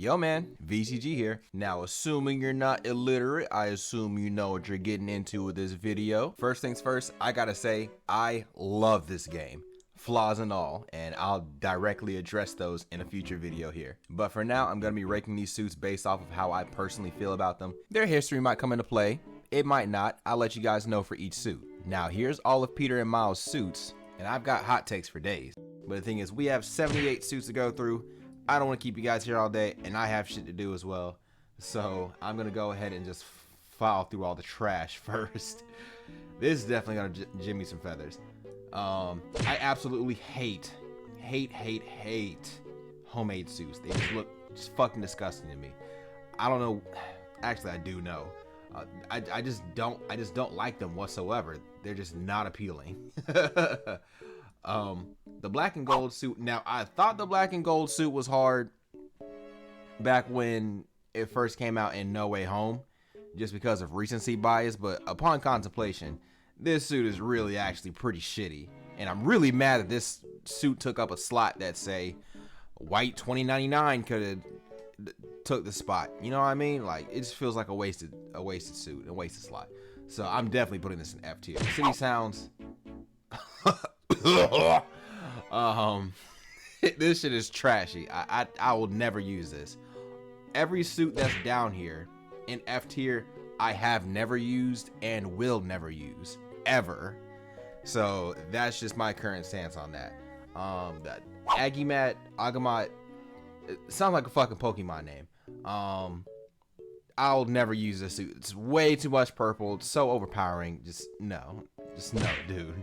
Yo man, VCG here. Now assuming you're not illiterate, I assume you know what you're getting into with this video. First things first, I gotta say, I love this game. Flaws and all, and I'll directly address those in a future video here. But for now, I'm gonna be ranking these suits based off of how I personally feel about them. Their history might come into play, it might not. I'll let you guys know for each suit. Now here's all of Peter and Miles' suits, and I've got hot takes for days. But the thing is, we have 78 suits to go through. I don't want to keep you guys here all day, and I have shit to do as well. So I'm going to go ahead and just file through all the trash first. This is definitely going to jimmy some feathers. I absolutely hate homemade suits. They just look just fucking disgusting to me. I don't know. Actually, I do know. I just don't like them whatsoever. They're just not appealing. The black and gold suit. Now, I thought the black and gold suit was hard back when it first came out in No Way Home, just because of recency bias, but upon contemplation, this suit is really actually pretty shitty. And I'm really mad that this suit took up a slot that, say, white 2099 could have took the spot. You know what I mean? Like, it just feels like a wasted suit, a wasted slot. So I'm definitely putting this in F tier. City Sounds. This shit is trashy. I will never use this. Every suit that's down here in F tier, I have never used and will never use ever. So that's just my current stance on that. That Agamat, it sounds like a fucking Pokemon name. I'll never use this suit. It's way too much purple. It's so overpowering. Just no, dude.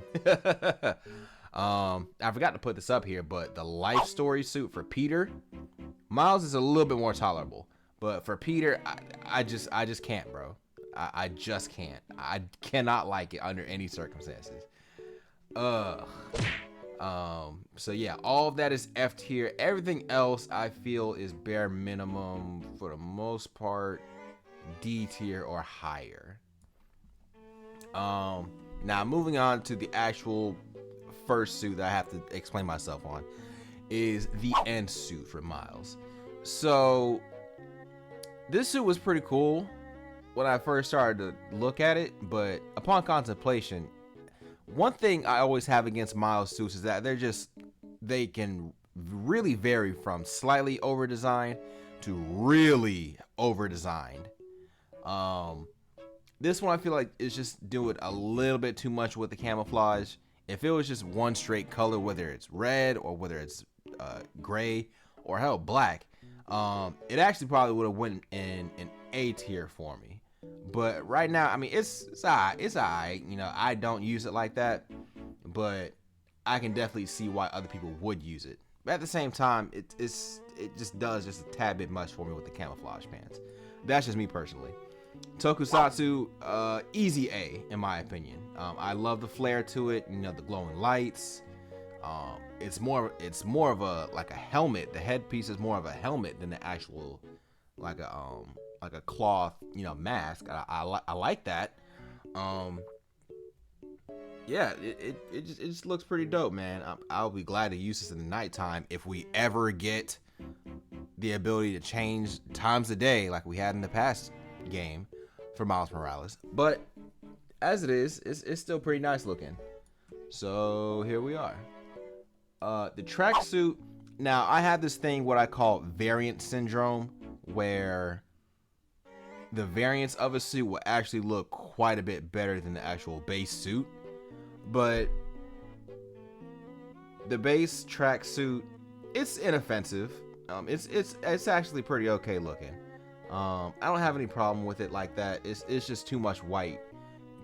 I forgot to put this up here, but the life story suit for Peter, Miles is a little bit more tolerable, but for Peter, I just can't, bro. I just can't. I cannot like it under any circumstances. So yeah, all of that is F tier. Everything else I feel is bare minimum for the most part, D tier or higher. Now moving on to the actual first suit that I have to explain myself on is the end suit for Miles. So this suit was pretty cool when I first started to look at it, but upon contemplation, one thing I always have against Miles suits is that they can really vary from slightly over designed to really over designed. This one I feel like is just doing a little bit too much with the camouflage. If it was just one straight color, whether it's red or whether it's gray or hell black, it actually probably would have went in an A tier for me. But right now, I mean, it's alright. You know, I don't use it like that, but I can definitely see why other people would use it. But at the same time, it just does just a tad bit much for me with the camouflage pants. That's just me personally. Tokusatsu, easy A in my opinion. I love the flair to it, you know, the glowing lights. It's more of a like a helmet. The headpiece is more of a helmet than the actual like a cloth, you know, mask. I like that. Yeah, it just looks pretty dope, man. I'll be glad to use this in the nighttime if we ever get the ability to change times of day like we had in the past game for Miles Morales. But as it is, it's still pretty nice looking. So here we are. The tracksuit. Now I have this thing what I call variant syndrome, where the variants of a suit will actually look quite a bit better than the actual base suit. But the base tracksuit, it's inoffensive. It's actually pretty okay looking. I don't have any problem with it like that. It's just too much white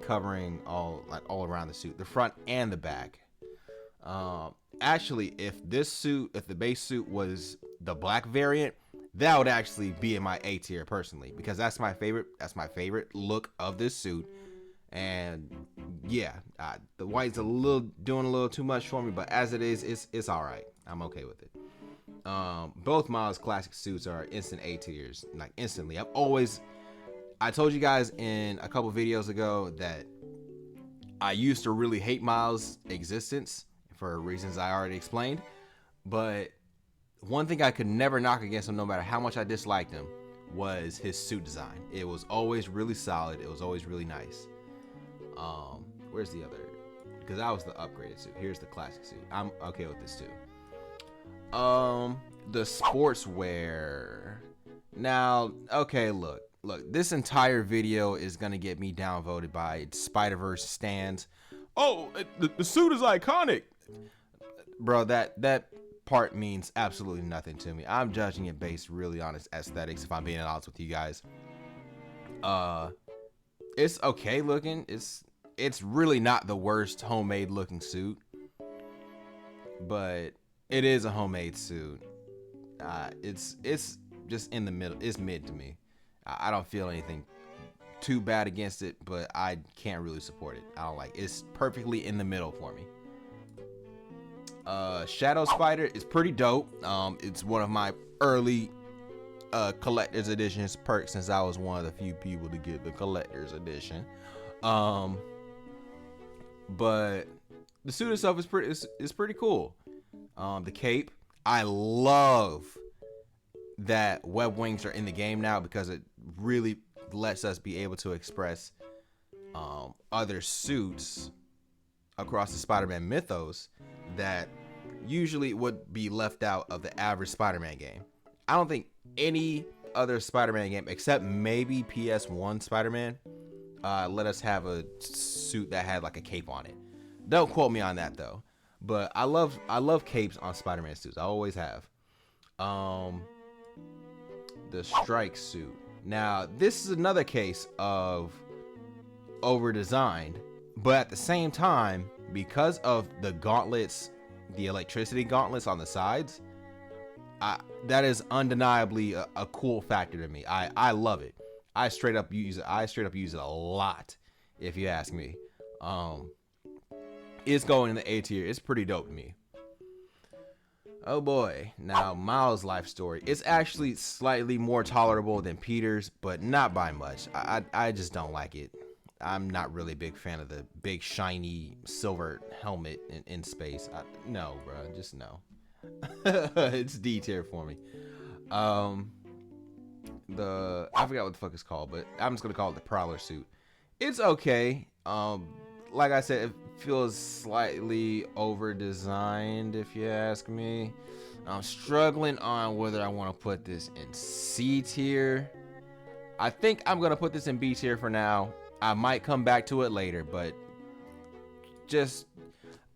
covering all around the suit, the front and the back. Actually, if the base suit was the black variant, that would actually be in my A tier personally, because that's my favorite look of this suit. And yeah, the white's doing a little too much for me, but as it is, it's all right. I'm okay with it. Both Miles classic suits are instant A tiers, like instantly. I told you guys in a couple videos ago that I used to really hate Miles' existence for reasons I already explained, but one thing I could never knock against him, no matter how much I disliked him, was his suit design. It was always really solid. It was always really nice. Where's the other? Because that was the upgraded suit. Here's the classic suit. I'm okay with this too. The sportswear. Now, okay, look. This entire video is gonna get me downvoted by Spider-Verse stands. Oh, the suit is iconic, bro. That part means absolutely nothing to me. I'm judging it based really on its aesthetics. If I'm being honest with you guys, it's okay looking. It's really not the worst homemade looking suit, but it is a homemade suit. It's just in the middle. It's mid to me. I don't feel anything too bad against it, but I can't really support it. I don't like it. It's perfectly in the middle for me. Shadow Spider is pretty dope. It's one of my early collector's editions perks, since I was one of the few people to get the collector's edition. But the suit itself is pretty cool. The cape, I love that web wings are in the game now, because it really lets us be able to express other suits across the Spider-Man mythos that usually would be left out of the average Spider-Man game. I don't think any other Spider-Man game, except maybe PS1 Spider-Man, let us have a suit that had like a cape on it. Don't quote me on that though. But I love capes on Spider-Man suits. I always have. The strike suit. Now, this is another case of over-designed, but at the same time, because of the gauntlets, the electricity gauntlets on the sides, that is undeniably a cool factor to me. I love it. I straight up use it a lot, if you ask me. It's going in the A tier. It's pretty dope to me. Oh boy. Now, Miles' life story. It's actually slightly more tolerable than Peter's, but not by much. I just don't like it. I'm not really a big fan of the big shiny silver helmet in space. No, bro, just no. It's D tier for me. I forgot what the fuck it's called, but I'm just gonna call it the Prowler suit. It's okay. Like I said, it feels slightly over designed, if you ask me. I'm struggling on whether I want to put this in C tier. I think I'm gonna put this in B tier for now. I might come back to it later, but just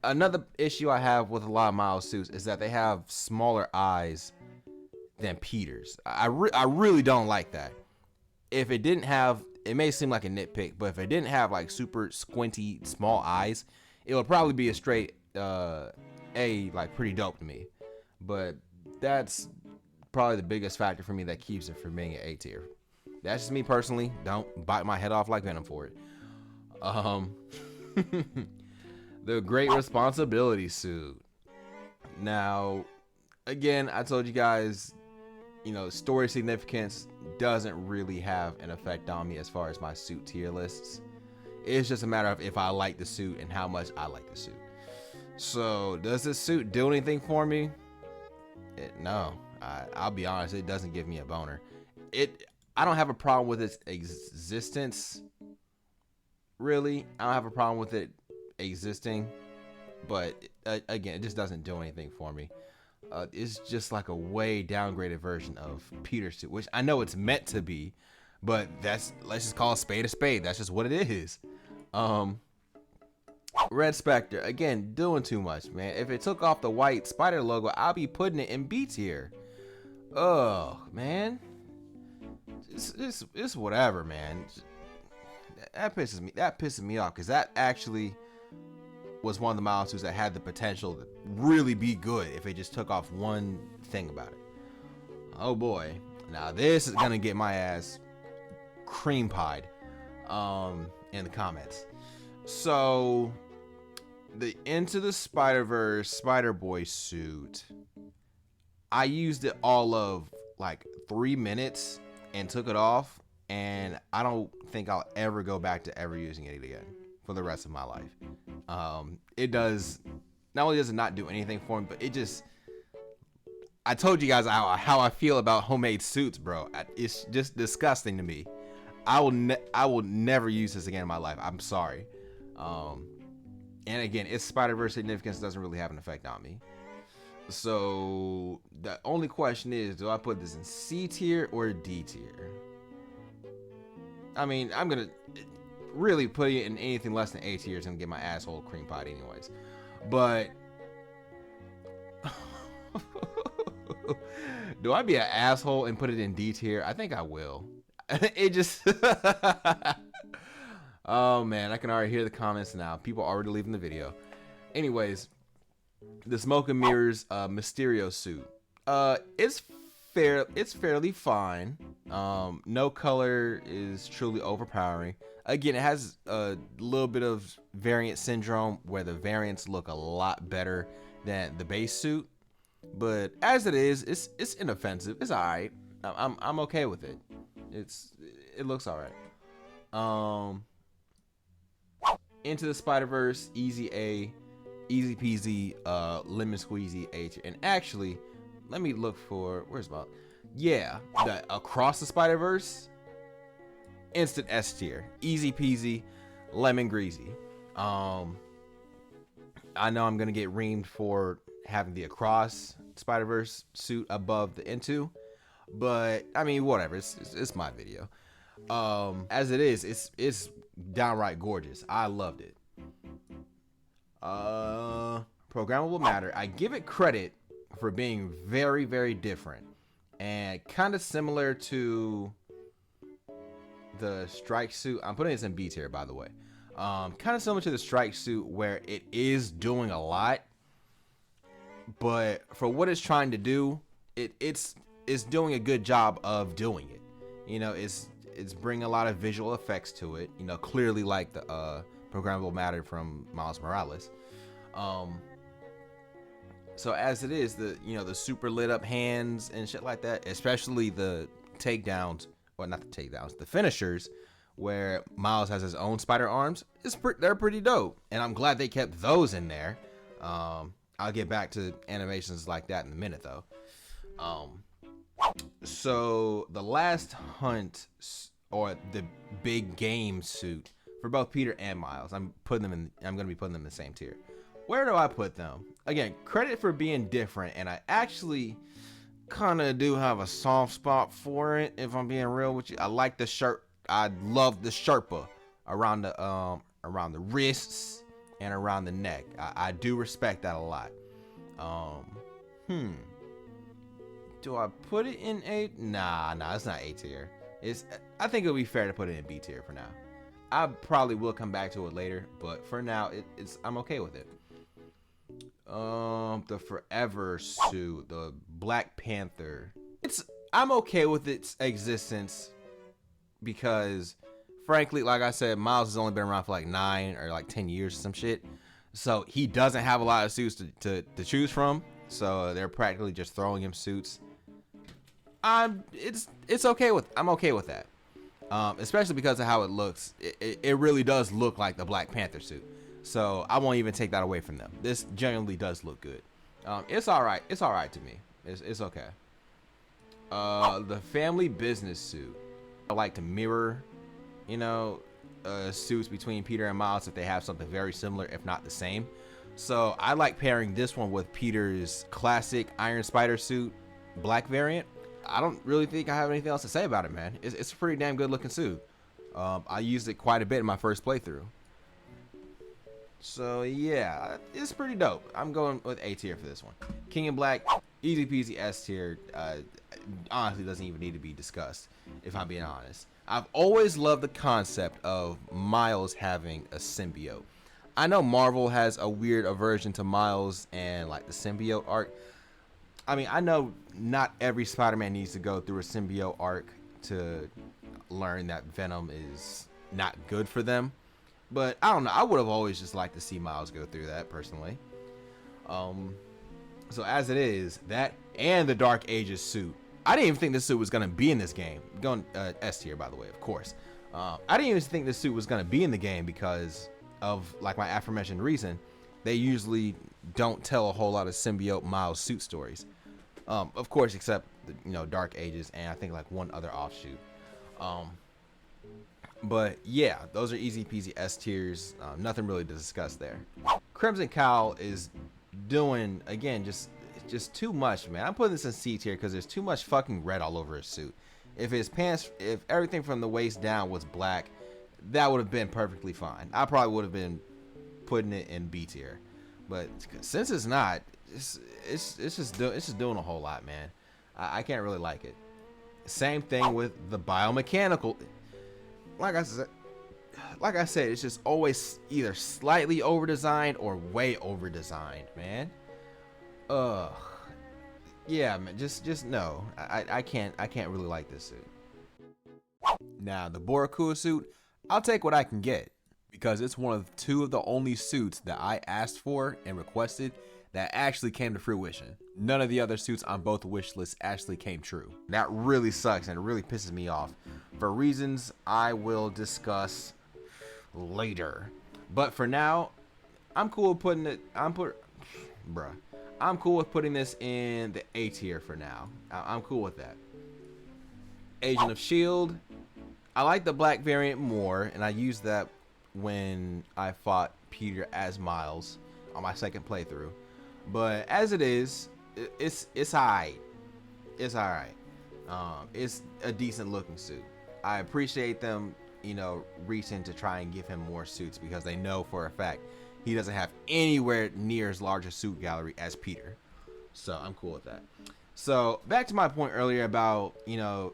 another issue I have with a lot of Miles suits is that they have smaller eyes than Peter's. I really don't like that. If it didn't have, it may seem like a nitpick, but if it didn't have like super squinty small eyes, it would probably be a straight like pretty dope to me. But that's probably the biggest factor for me that keeps it from being an A tier. That's just me personally. Don't bite my head off like Venom for it. The Great Responsibility suit. Now, again, I told you guys, story significance doesn't really have an effect on me as far as my suit tier lists. It's just a matter of if I like the suit and how much I like the suit. So, does this suit do anything for me? No. I'll be honest, it doesn't give me a boner. I don't have a problem with its existence, really. I don't have a problem with it existing, but again, it just doesn't do anything for me. It's just like a way downgraded version of Peter's suit, which I know it's meant to be, but let's just call a spade a spade. That's just what it is. Red Spectre, again, doing too much, man. If it took off the white spider logo, I'll be putting it in B tier. Oh, man. It's whatever, man. That pisses me off, because that actually was one of the Miles suits that had the potential to really be good if it just took off one thing about it. Oh boy. Now this is gonna get my ass cream pied in the comments. So the Into the Spider-Verse Spider-Boy suit, I used it all of like 3 minutes and took it off, and I don't think I'll ever go back to ever using it again for the rest of my life. It does, not only does it not do anything for me, but it just, I told you guys how I feel about homemade suits, bro. It's just disgusting to me. I will never use this again in my life. I'm sorry. And again, its Spider-Verse significance doesn't really have an effect on me. So the only question is, do I put this in C tier or D tier? I mean, I'm gonna really put it in anything less than A tier is gonna get my asshole cream pie anyways. But do I be an asshole and put it in D tier? I think I will. It just oh man, I can already hear the comments now. People are already leaving the video. Anyways, the Smoke and Mirrors Mysterio suit. It's fairly fine. No color is truly overpowering. Again, it has a little bit of variant syndrome where the variants look a lot better than the base suit. But as it is, it's inoffensive. It's alright. I'm okay with it. It looks alright. Into the Spider-Verse, easy A, easy peasy, lemon squeezy A tier. And actually, let me look for where's about the Across the Spider-Verse, instant S tier, easy peasy, lemon greasy. I know I'm gonna get reamed for having the Across Spider-Verse suit above the Into, but I mean whatever. It's my video. As it is, it's downright gorgeous. I loved it. Programmable matter. I give it credit for being very, very different and kind of similar to the Strike suit. I'm putting this in B tier, by the way. Kind of similar to the Strike suit where it is doing a lot, but for what it's trying to do, it's doing a good job of doing it. You know, it's bringing a lot of visual effects to it. You know, clearly like the programmable matter from Miles Morales. So as it is, the super lit up hands and shit like that, especially the takedowns, well not the takedowns, the finishers, where Miles has his own spider arms, they're pretty dope, and I'm glad they kept those in there. I'll get back to animations like that in a minute though. So the Last Hunt, or the big game suit for both Peter and Miles, I'm gonna be putting them in the same tier. Where do I put them? Again, credit for being different, and I actually kind of do have a soft spot for it, if I'm being real with you. I like the shirt. I love the Sherpa around the wrists and around the neck. I do respect that a lot. Do I put it in A? Nah, it's not A tier. I think it'll be fair to put it in B tier for now. I probably will come back to it later, but for now, I'm okay with it. The Forever suit, the Black Panther. I'm okay with its existence because, frankly, like I said, Miles has only been around for like 9 or like 10 years or some shit. So he doesn't have a lot of suits to choose from. So they're practically just throwing him suits. It's okay with. I'm okay with that. Especially because of how it looks. It really does look like the Black Panther suit. So I won't even take that away from them. This genuinely does look good. It's all right. It's all right to me. It's okay. The Family Business suit. I like to mirror, suits between Peter and Miles if they have something very similar, if not the same. So I like pairing this one with Peter's classic Iron Spider suit, black variant. I don't really think I have anything else to say about it, man. It's a pretty damn good looking suit. I used it quite a bit in my first playthrough. So yeah, it's pretty dope. I'm going with A tier for this one. King in Black, easy peasy S tier. Honestly, doesn't even need to be discussed, if I'm being honest. I've always loved the concept of Miles having a symbiote. I know Marvel has a weird aversion to Miles and like the symbiote arc. I mean, I know not every Spider-Man needs to go through a symbiote arc to learn that Venom is not good for them. But I don't know. I would have always just liked to see Miles go through that personally. So as it is, that and the Dark Ages suit. I didn't even think this suit was gonna be in this game. Going S tier, by the way, of course. I didn't even think this suit was gonna be in the game because of like my aforementioned reason. They usually don't tell a whole lot of symbiote Miles suit stories. Of course, except the, Dark Ages and I think like one other offshoot. Um, but yeah, those are easy peasy S tiers. Nothing really to discuss there. Crimson Cowl is doing again just too much, man. I'm putting this in C tier because there's too much fucking red all over his suit. If his pants, if everything from the waist down was black, that would have been perfectly fine. I probably would have been putting it in B tier, but since it's not, it's just doing a whole lot, man. I can't really like it. Same thing with the biomechanical. Like I said, it's just always either slightly over designed or way over designed, man. Ugh. Yeah, man. Just no. I can't really like this suit. Now the Borakua suit, I'll take what I can get because it's one of two of the only suits that I asked for and requested that actually came to fruition. None of the other suits on both wish lists actually came true. That really sucks and it really pisses me off for reasons I will discuss later. But for now, I'm cool with putting it. I'm cool with putting this in the A tier for now. I'm cool with that. Agent of Shield. I like the black variant more, and I used that when I fought Peter as Miles on my second playthrough. But as it is, it's alright. It's alright. It's a decent looking suit. I appreciate them, reaching to try and give him more suits because they know for a fact he doesn't have anywhere near as large a suit gallery as Peter. So I'm cool with that. So back to my point earlier about,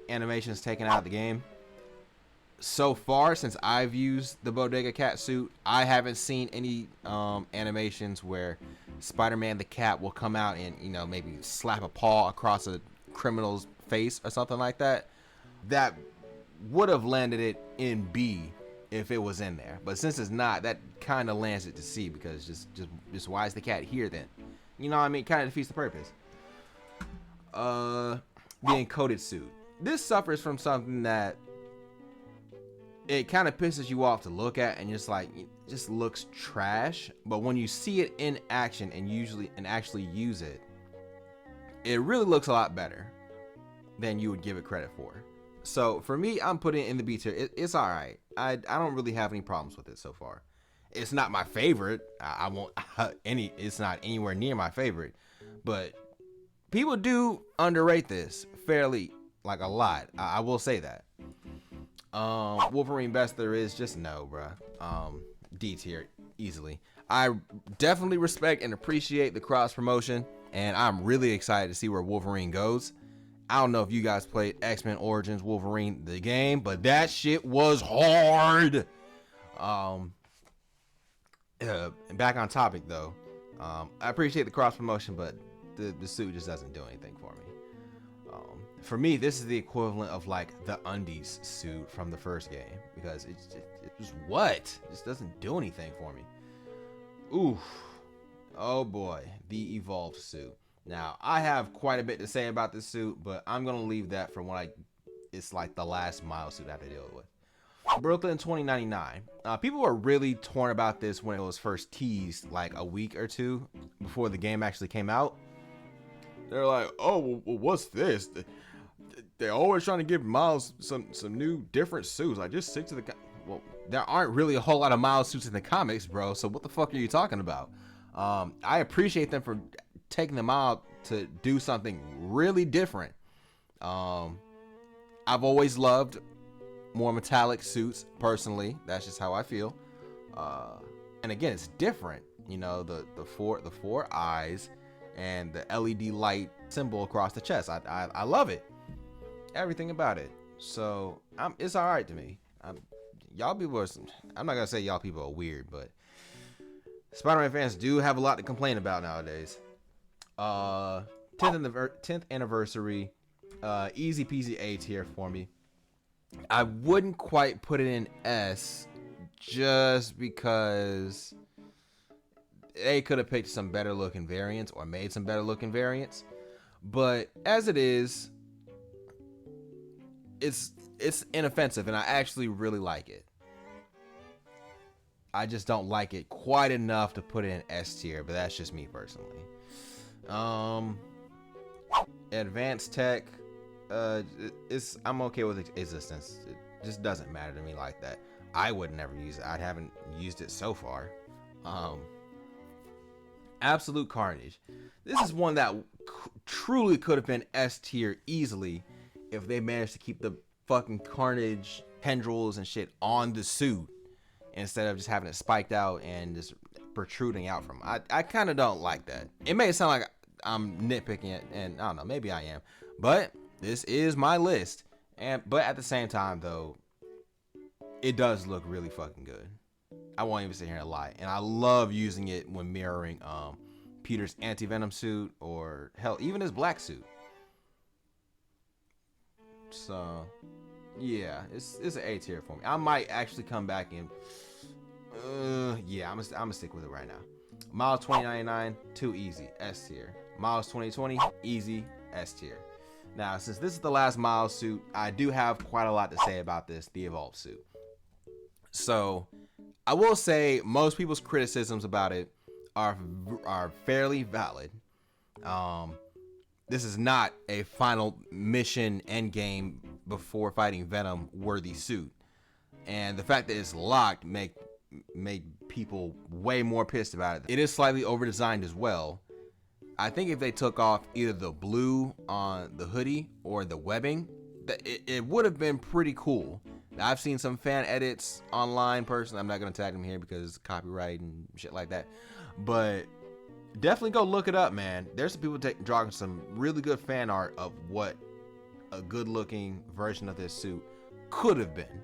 animations taken out of the game. So far, since I've used the Bodega Cat suit, I haven't seen any animations where Spider-Man the Cat will come out and, maybe slap a paw across a criminal's face or something like that. That would have landed it in B if it was in there. But since it's not, that kind of lands it to C because just why is the cat here then? You know what I mean? Kind of defeats the purpose. The encoded suit. This suffers from something that it kind of pisses you off to look at and just like it just looks trash, but when you see it in action and actually use it, it really looks a lot better than you would give it credit for. So for me, I'm putting it in the B tier. It's all right. I don't really have any problems with it so far. It's not my favorite. I won't it's not anywhere near my favorite, but people do underrate this fairly, like a lot. I will say that. Wolverine best there is, just no, bruh. D tier easily. I definitely respect and appreciate the cross promotion, and I'm really excited to see where Wolverine goes. I don't know if you guys played X-Men Origins Wolverine the game, but that shit was hard. Back on topic though. I appreciate the cross promotion, but the suit just doesn't do anything for me. For me, this is the equivalent of like the undies suit from the first game because it just doesn't do anything for me. Oof. Oh boy, the evolved suit. Now I have quite a bit to say about this suit, but I'm gonna leave that for when it's like the last Miles suit I have to deal with. Brooklyn 2099. People were really torn about this when it was first teased like a week or two before the game actually came out. They're like, oh, well, what's this? They're always trying to give Miles some new different suits. Like, just stick to the... Well, there aren't really a whole lot of Miles suits in the comics, bro. So what the fuck are you talking about? I appreciate them for taking them out to do something really different. I've always loved more metallic suits, personally. That's just how I feel. And again, it's different. The four eyes and the LED light symbol across the chest. I love it. Everything about it. So it's all right to me. Y'all people are, I'm not gonna say y'all people are weird, but Spider-Man fans do have a lot to complain about nowadays. 10th anniversary, easy peasy A tier for me. I wouldn't quite put it in S just because they could have picked some better looking variants or made some better looking variants. But as it is, it's inoffensive and I actually really like it. I just don't like it quite enough to put it in S tier, but that's just me personally. advanced tech, it's I'm okay with its existence. It just doesn't matter to me like that. I would never use it. I haven't used it so far. Um, Absolute Carnage. This is one that truly could have been S tier easily if they managed to keep the fucking Carnage tendrils and shit on the suit instead of just having it spiked out and just protruding out from. I kind of don't like that. It may sound like I'm nitpicking it, and I don't know, maybe I am, but this is my list. But at the same time though, it does look really fucking good. I won't even sit here and lie. And I love using it when mirroring Peter's anti-venom suit, or hell, even his black suit. So yeah, it's an A tier for me. I might actually come back and yeah, I'm gonna stick with it right now. Miles 2099, too easy, S tier. Miles 2020, easy, S tier. Now, since this is the last Miles suit, I do have quite a lot to say about this, the Evolve suit. So I will say most people's criticisms about it are fairly valid. This is not a final mission end game before fighting Venom worthy suit, and the fact that it's locked made people way more pissed about it. It is slightly over designed as well. I think if they took off either the blue on the hoodie or the webbing, it would have been pretty cool. Now, I've seen some fan edits online personally. I'm not going to tag them here because copyright and shit like that. But definitely go look it up, man. There's some people drawing some really good fan art of what a good looking version of this suit could have been.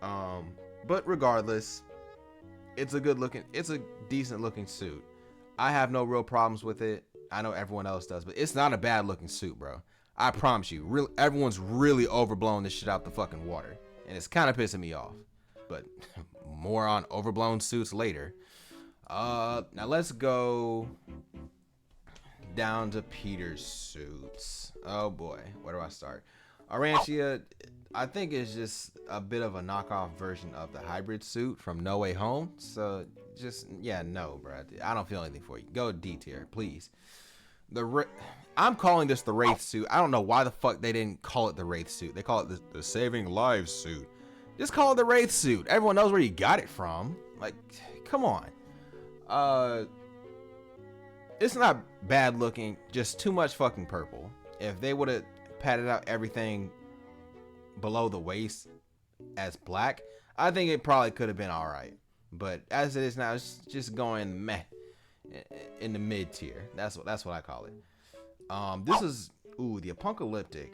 But regardless, it's a decent looking suit. I have no real problems with it. I know everyone else does, but it's not a bad looking suit, bro. I promise you, everyone's really overblown this shit out the fucking water, and it's kind of pissing me off. But more on overblown suits later. Now let's go down to Peter's suits. Oh boy, where do I start? Arancia, I think is just a bit of a knockoff version of the hybrid suit from No Way Home. So just, yeah, no, bro. I don't feel anything for you. Go D tier, please. I'm calling this the Wraith suit. I don't know why the fuck they didn't call it the Wraith suit. They call it the Saving Lives suit. Just call it the Wraith suit. Everyone knows where you got it from. Like, come on. It's not bad looking, just too much fucking purple. If they would have padded out everything below the waist as black, I think it probably could have been alright. But as it is now, it's just going meh in the mid tier. That's what I call it. This is the Apocalyptic.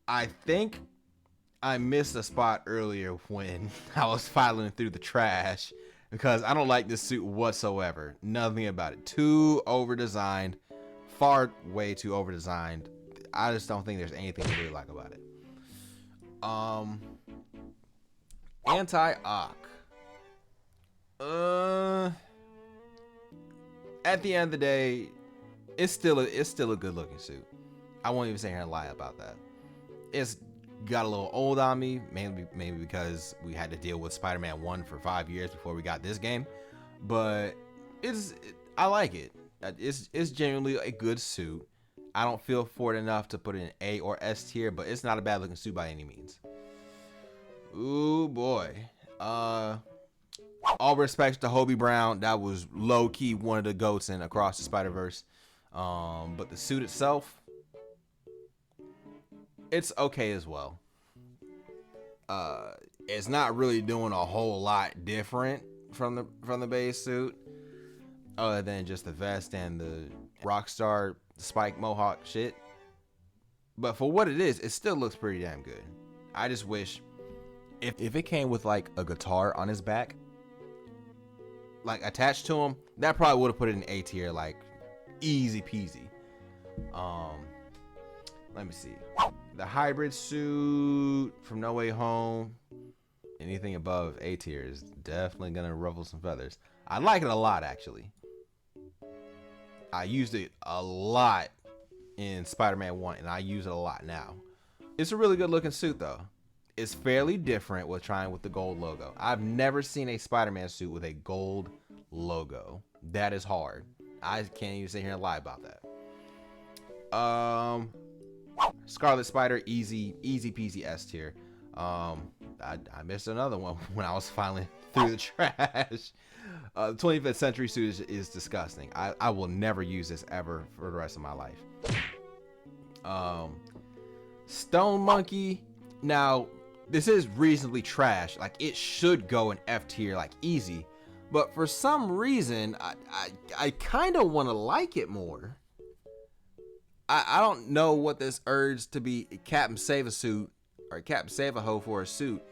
I think I missed a spot earlier when I was filing through the trash because I don't like this suit whatsoever. Nothing about it. Too over designed, way too over designed. I just don't think there's anything to really like about it. Anti-Ock. At the end of the day, it's still a good looking suit. I won't even sit here and lie about that. It's got a little old on me, maybe because we had to deal with Spider-Man 1 for 5 years before we got this game. But I like it. It's genuinely a good suit. I don't feel for it enough to put it in A or S tier, but it's not a bad looking suit by any means. Ooh boy. All respects to Hobie Brown. That was low key one of the goats in Across the Spider-Verse. But the suit itself, it's okay as well. It's not really doing a whole lot different from the base suit, other than just the vest and the Rockstar spike mohawk shit. But for what it is, it still looks pretty damn good. I just wish if it came with like a guitar on his back, like attached to him, that probably would have put it in A tier, like easy peasy. Let me see. The hybrid suit from No Way Home, anything above A tier is definitely gonna ruffle some feathers. I like it a lot, actually. I used it a lot in Spider-Man 1, and I use it a lot now. It's a really good looking suit, though. It's fairly different with trying with the gold logo. I've never seen a Spider-Man suit with a gold logo. That is hard. I can't even sit here and lie about that. Scarlet Spider, easy peasy S tier. I missed another one when I was finally through the trash. The 25th Century suit is disgusting. I will never use this ever for the rest of my life. Stone Monkey. Now, this is reasonably trash. Like, it should go in F tier, like easy. But for some reason, I kind of want to like it more. I don't know what this urge to be Captain Save a suit or Captain Save a Ho for a suit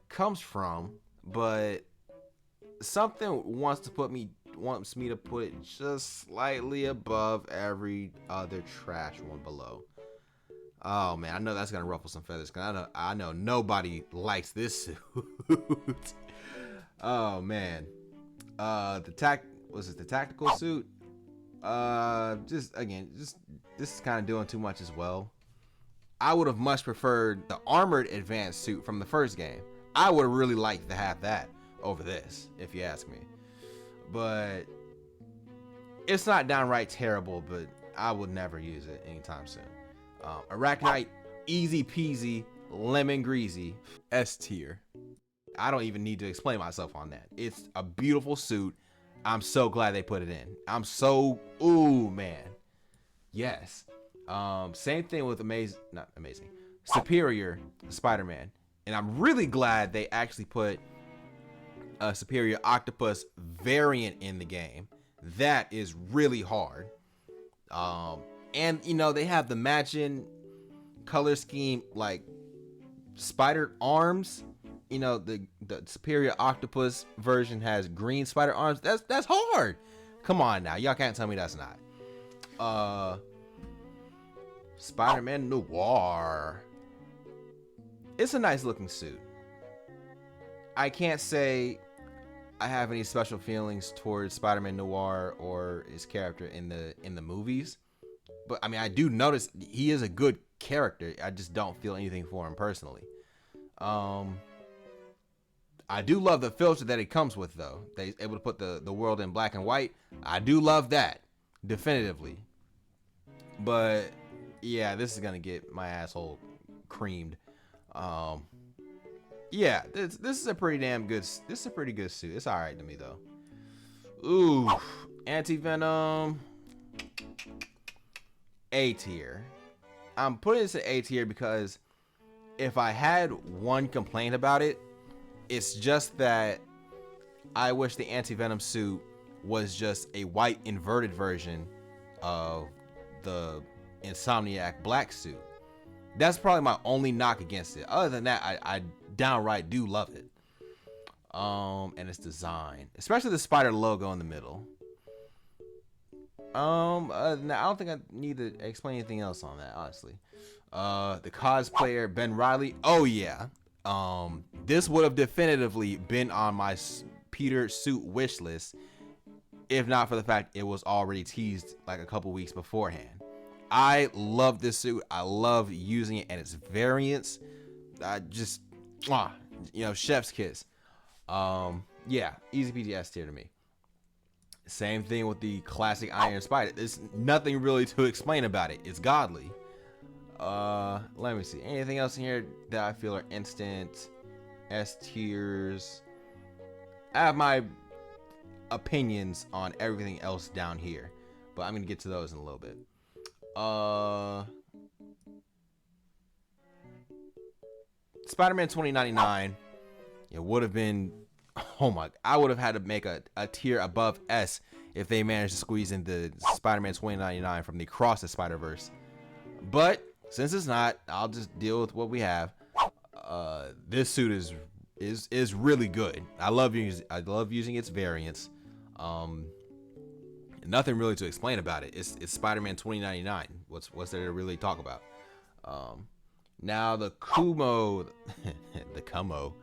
comes from, but something wants me to put it just slightly above every other trash one below. Oh man, I know that's gonna ruffle some feathers because I know nobody likes this suit. Oh man, the tactical suit. Just this is kind of doing too much as well. I would have much preferred the armored advanced suit from the first game. I would have really liked to have that over this, if you ask me. But it's not downright terrible, but I would never use it anytime soon. Arachnite, easy peasy, lemon greasy, S tier. I don't even need to explain myself on that. It's a beautiful suit. I'm so glad they put it in. Ooh man. Yes. Same thing with Superior Spider-Man. And I'm really glad they actually put a Superior Octopus variant in the game. That is really hard. And you know, they have the matching color scheme, like spider arms. You know, the Superior Octopus version has green spider arms. That's hard. Come on now, y'all can't tell me that's not. Spider-Man Noir. It's a nice looking suit. I can't say I have any special feelings towards Spider-Man Noir or his character in the movies, but I mean, I do notice he is a good character. I just don't feel anything for him personally. I do love the filter that it comes with, though. They're able to put the world in black and white. I do love that, definitively. But yeah, this is gonna get my asshole creamed. Yeah, this is a pretty damn good. This is a pretty good suit. It's all right to me though. Ooh, Anti-Venom, A tier. I'm putting this at A tier because if I had one complaint about it, it's just that I wish the Anti-Venom suit was just a white inverted version of the Insomniac black suit. That's probably my only knock against it. Other than that, I downright do love it. And its design, especially the spider logo in the middle. I don't think I need to explain anything else on that, honestly. The cosplayer Ben Riley. Oh yeah. This would have definitively been on my Peter suit wish list if not for the fact it was already teased like a couple weeks beforehand. I love this suit. I love using it and its variants. I just, chef's kiss. Yeah, easy peasy S tier to me. Same thing with the classic Iron Spider. There's nothing really to explain about it. It's godly. Let me see. Anything else in here that I feel are instant S tiers? I have my opinions on everything else down here, but I'm gonna get to those in a little bit. Spider-Man 2099. It would have been, I would have had to make a tier above S if they managed to squeeze in the Spider-Man 2099 from the Across the Spider-Verse. But since it's not, I'll just deal with what we have. This suit is really good. I love using its variants. Nothing really to explain about it. It's Spider-Man 2099. What's there to really talk about? Now the Kumo, the Kumo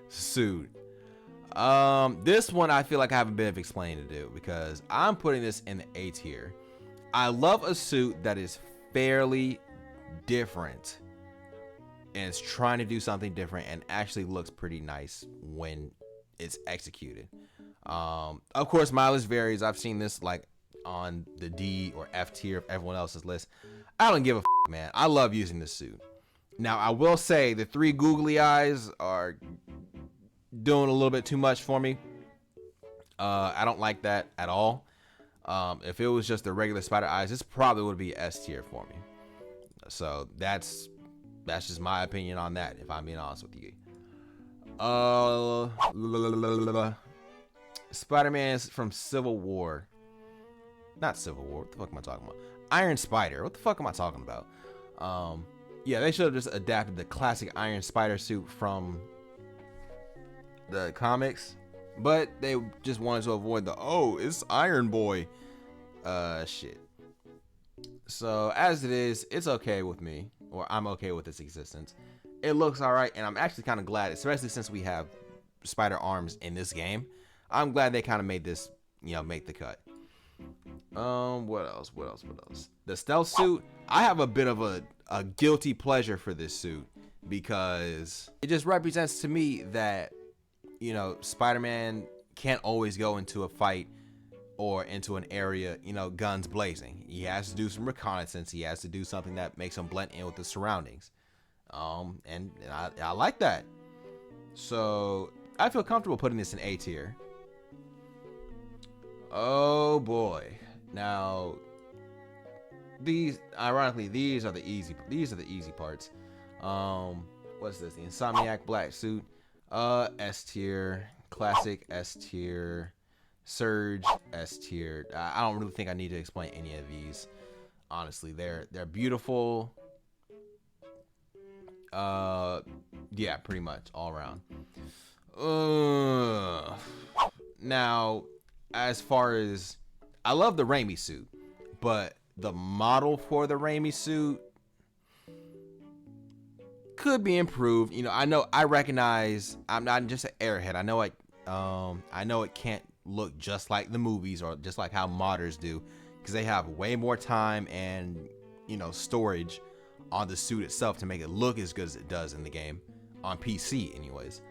suit. This one I feel like I have a bit of explaining to do because I'm putting this in the A tier. I love a suit that is fairly different and it's trying to do something different and actually looks pretty nice when it's executed. Of course, mileage varies. I've seen this like on the D or F tier of everyone else's list. I don't give a man. I love using this suit. Now, I will say the 3 googly eyes are doing a little bit too much for me. I don't like that at all. If it was just the regular spider eyes, this probably would be S tier for me. So that's just my opinion on that, if I'm being honest with you. Spider-Man from Civil War. Not Civil War. What the fuck am I talking about? Iron Spider. What the fuck am I talking about? Yeah, they should have just adapted the classic Iron Spider suit from the comics, but they just wanted to avoid the it's Iron Boy shit. So as it is, it's okay with me, or I'm okay with its existence. It looks alright, and I'm actually kind of glad, especially since we have spider arms in this game. I'm glad they kind of made this, make the cut. What else? The stealth suit. I have a bit of a guilty pleasure for this suit because it just represents to me that, Spider-Man can't always go into a fight or into an area, guns blazing. He has to do some reconnaissance. He has to do something that makes him blend in with the surroundings. And I like that. So I feel comfortable putting this in A tier. Oh boy. Now, these are the easy parts. What's this? The Insomniac black suit. S tier. Classic S tier. Surge S tier. I don't really think I need to explain any of these. Honestly, they're beautiful. Yeah, pretty much all around. Now, as far as, I love the Raimi suit, but the model for the Raimi suit could be improved. I recognize I'm not just an airhead. I know it can't look just like the movies or just like how modders do, because they have way more time and storage on the suit itself to make it look as good as it does in the game on PC anyways.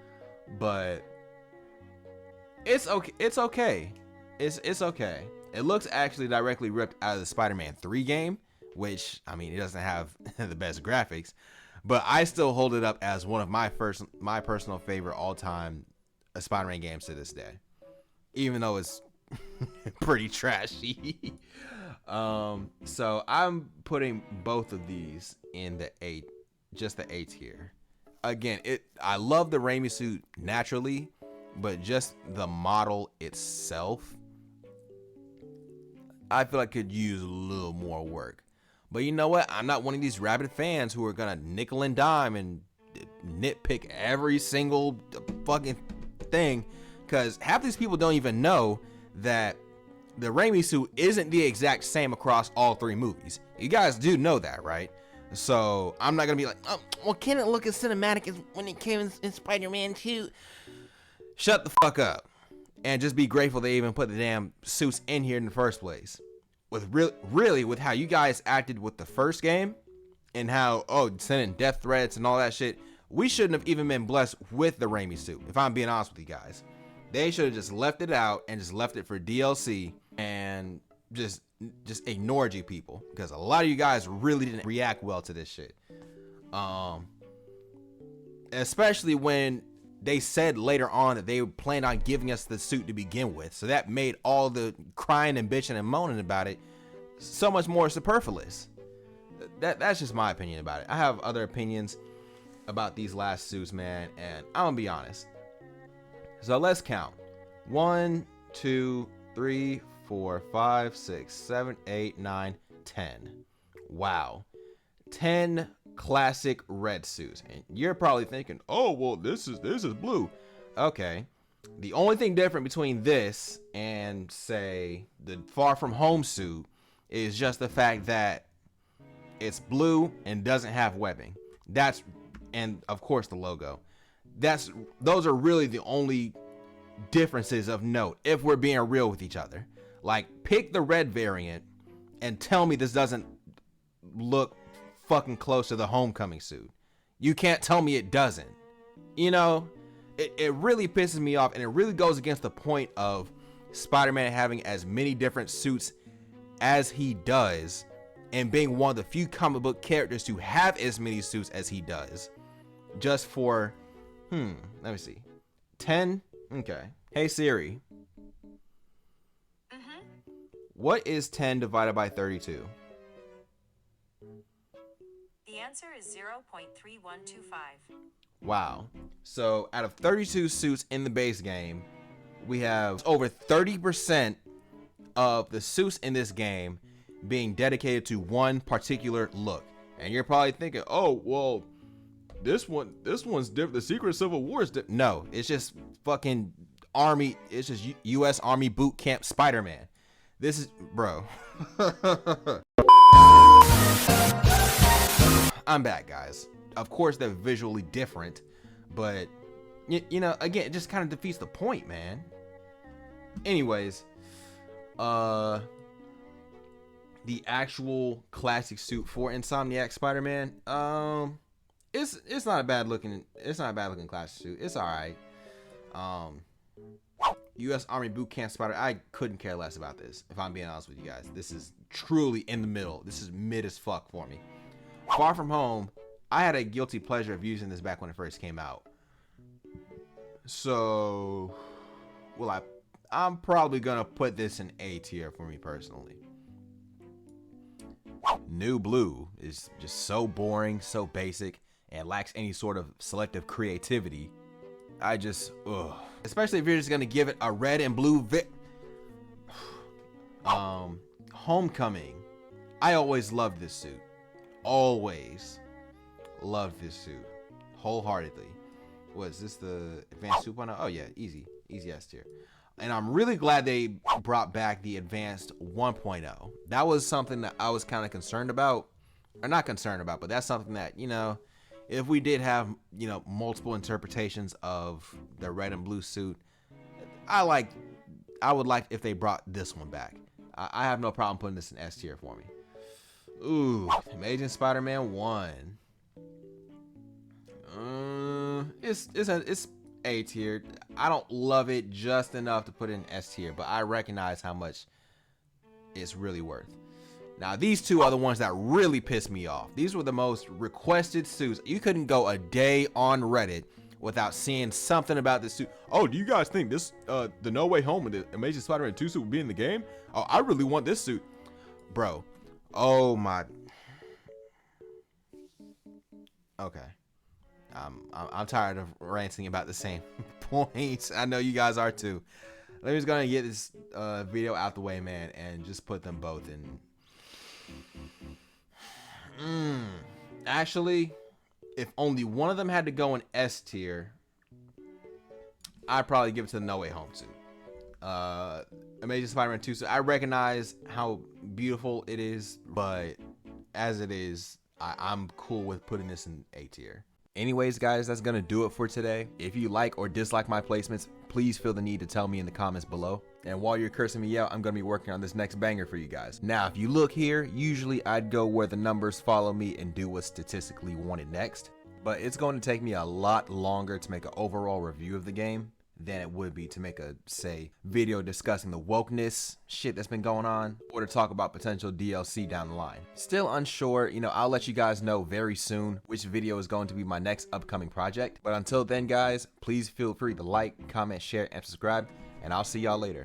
But it's okay. It's okay. It looks actually directly ripped out of the Spider-Man 3 game, which, it doesn't have the best graphics, but I still hold it up as one of my personal favorite all-time Spider-Man games to this day, even though it's pretty trashy. So I'm putting both of these in the A tier. Again, I love the Raimi suit naturally, but just the model itself, I feel like could use a little more work. But you know what? I'm not one of these rabid fans who are gonna nickel and dime and nitpick every single fucking thing, because half these people don't even know that the Raimi suit isn't the exact same across all 3 movies. You guys do know that, right? So I'm not gonna be like, well, can it look as cinematic as when it came in Spider-Man 2? Shut the fuck up and just be grateful they even put the damn suits in here in the first place. With really with how you guys acted with the first game and how sending death threats and all that shit, we shouldn't have even been blessed with the Raimi suit, if I'm being honest with you guys. They should have just left it out and just left it for DLC and just ignored you people, because a lot of you guys really didn't react well to this shit. Especially when they said later on that they planned on giving us the suit to begin with, so that made all the crying and bitching and moaning about it so much more superfluous. That's just my opinion about it. I have other opinions about these last suits, man, and I'm gonna be honest. So let's count. 1, 2, 3, 4, 5, 6, 7, 8, 9, 10. Wow. 10 classic red suits. And you're probably thinking, oh, well, this is blue. Okay. The only thing different between this and, say, the Far From Home suit is just the fact that it's blue and doesn't have webbing. And of course the logo. Those are really the only differences of note, if we're being real with each other. Like, pick the red variant and tell me this doesn't look fucking close to the Homecoming suit. You can't tell me it doesn't. It really pisses me off, and it really goes against the point of Spider-Man having as many different suits as he does and being one of the few comic book characters to have as many suits as he does. Just for, let me see, 10? Okay. Hey Siri. What is 10 divided by 32? The answer is 0.3125. Wow. So out of 32 suits in the base game, we have over 30% of the suits in this game being dedicated to one particular look. And you're probably thinking, oh, well, this one's different. The Secret Civil War is different. No, it's just fucking Army. It's just U.S. Army boot camp Spider-Man. This is, bro. I'm back, guys. Of course, they're visually different, but you know, again, it just kind of defeats the point, man. Anyways, the actual classic suit for Insomniac Spider-Man, it's not a bad looking classic suit. It's all right. U.S. Army Boot Camp Spider. I couldn't care less about this, if I'm being honest with you guys. This is truly in the middle. This is mid as fuck for me. Far From Home, I had a guilty pleasure of using this back when it first came out. So, well, I'm probably gonna put this in A tier for me personally. New Blue is just so boring, so basic, and lacks any sort of selective creativity. I just, especially if you're just gonna give it a red and blue Homecoming. I always loved this suit. Always loved this suit wholeheartedly. Was this the Advanced 2.0? Oh yeah, easy S tier. And I'm really glad they brought back the Advanced 1.0. That was something that I was kind of concerned about, or not concerned about, but that's something that, you know, if we did have, you know, multiple interpretations of the red and blue suit, I would like if they brought this one back. I have no problem putting this in S tier for me. Ooh, Amazing Spider-Man 1. It's A tier. I don't love it just enough to put it in S tier, but I recognize how much it's really worth. Now, these two are the ones that really pissed me off. These were the most requested suits. You couldn't go a day on Reddit without seeing something about this suit. Oh, do you guys think this, the No Way Home and the Amazing Spider-Man 2 suit will be in the game? Oh, I really want this suit. Bro. Oh my. Okay. I'm tired of ranting about the same points. I know you guys are too. Let me just gonna get this video out the way, man, and just put them both in. Actually, if only one of them had to go in S tier, I'd probably give it to the No Way Home suit. Amazing Spider-Man 2 suit. I recognize how beautiful it is, but as it is, I'm cool with putting this in A tier. Anyways, guys, that's gonna do it for today. If you like or dislike my placements, please feel the need to tell me in the comments below. And while you're cursing me out, I'm gonna be working on this next banger for you guys. Now, if you look here, usually I'd go where the numbers follow me and do what's statistically wanted next. But it's going to take me a lot longer to make an overall review of the game than it would be to make a, say, video discussing the wokeness shit that's been going on, or to talk about potential DLC down the line. Still unsure, you know, I'll let you guys know very soon which video is going to be my next upcoming project. But until then, guys, please feel free to like, comment, share, and subscribe, and I'll see y'all later.